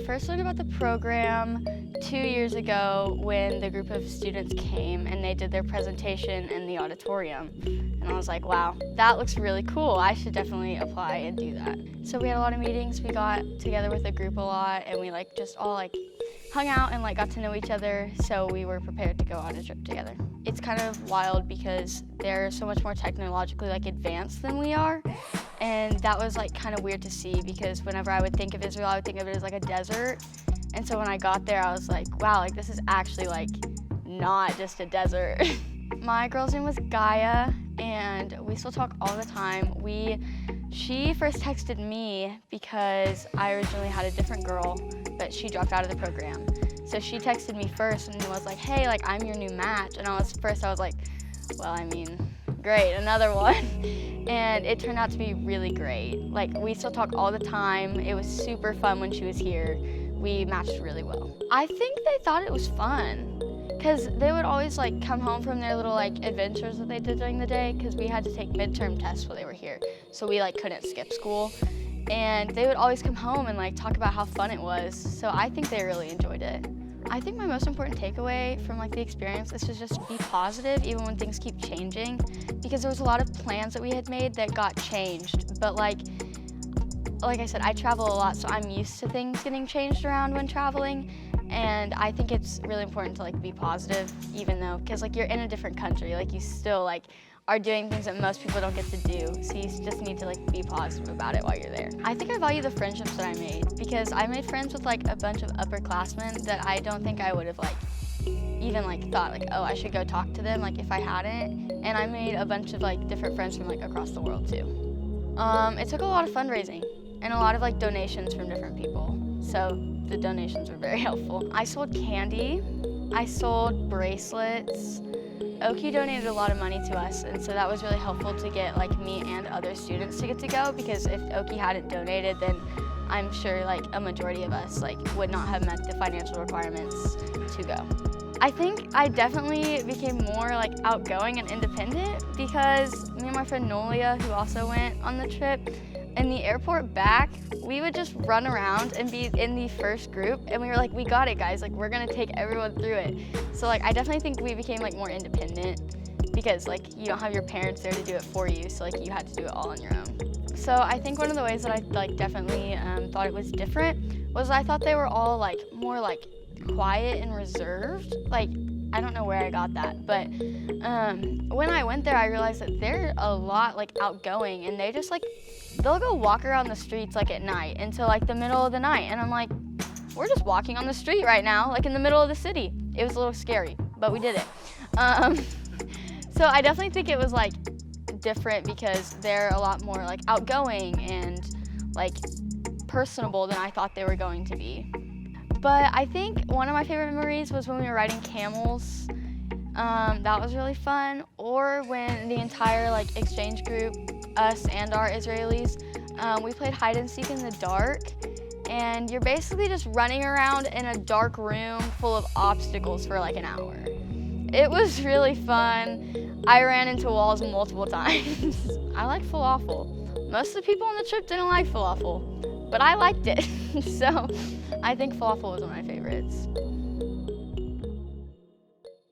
first learned about the program 2 years ago when the group of students came and they did their presentation in the auditorium. And I was like, wow, that looks really cool. I should definitely apply and do that. So we had a lot of meetings. We got together with the group a lot and we just all hung out and got to know each other, so we were prepared to go on a trip together. It's kind of wild because they're so much more technologically advanced than we are, and that was kind of weird to see because whenever I would think of Israel, I would think of it as a desert. And so when I got there, I was like, wow, this is actually not just a desert. My girl's name was Gaia, and we still talk all the time. She first texted me because I originally had a different girl, but she dropped out of the program. So she texted me first and was like, hey, I'm your new match. And I was like, well, great, another one. And it turned out to be really great. We still talk all the time. It was super fun when she was here. We matched really well. I think they thought it was fun because they would always come home from their little adventures that they did during the day because we had to take midterm tests while they were here. So we couldn't skip school. And they would always come home and talk about how fun it was. So I think they really enjoyed it. I think my most important takeaway from the experience is to just be positive even when things keep changing, because there was a lot of plans that we had made that got changed. But like I said, I travel a lot, so I'm used to things getting changed around when traveling. And I think it's really important to be positive, even though, because you're in a different country, you still are doing things that most people don't get to do. So you just need to be positive about it while you're there. I think I value the friendships that I made because I made friends with a bunch of upperclassmen that I don't think I would have even thought oh, I should go talk to them if I hadn't. And I made a bunch of different friends from across the world too. It took a lot of fundraising and a lot of donations from different people. So the donations were very helpful. I sold candy, I sold bracelets. Oki donated a lot of money to us, and so that was really helpful to get me and other students to get to go, because if Oki hadn't donated, then I'm sure a majority of us would not have met the financial requirements to go. I think I definitely became more outgoing and independent because me and my friend Nolia, who also went on the trip, in the airport back, we would just run around and be in the first group, and we were we got it, guys, we're gonna take everyone through it. So I definitely think we became more independent because you don't have your parents there to do it for you, so you had to do it all on your own. So I think one of the ways that I definitely thought it was different was I thought they were all more quiet and reserved. I don't know where I got that, but when I went there, I realized that they're a lot outgoing, and they just they'll go walk around the streets at night until the middle of the night, and I'm we're just walking on the street right now, in the middle of the city. It was a little scary, but we did it. So I definitely think it was different because they're a lot more outgoing and personable than I thought they were going to be. But I think one of my favorite memories was when we were riding camels. That was really fun. Or when the entire exchange group, us and our Israelis, we played hide and seek in the dark. And you're basically just running around in a dark room full of obstacles for an hour. It was really fun. I ran into walls multiple times. I like falafel. Most of the people on the trip didn't like falafel, but I liked it. So I think falafel was one of my favorites.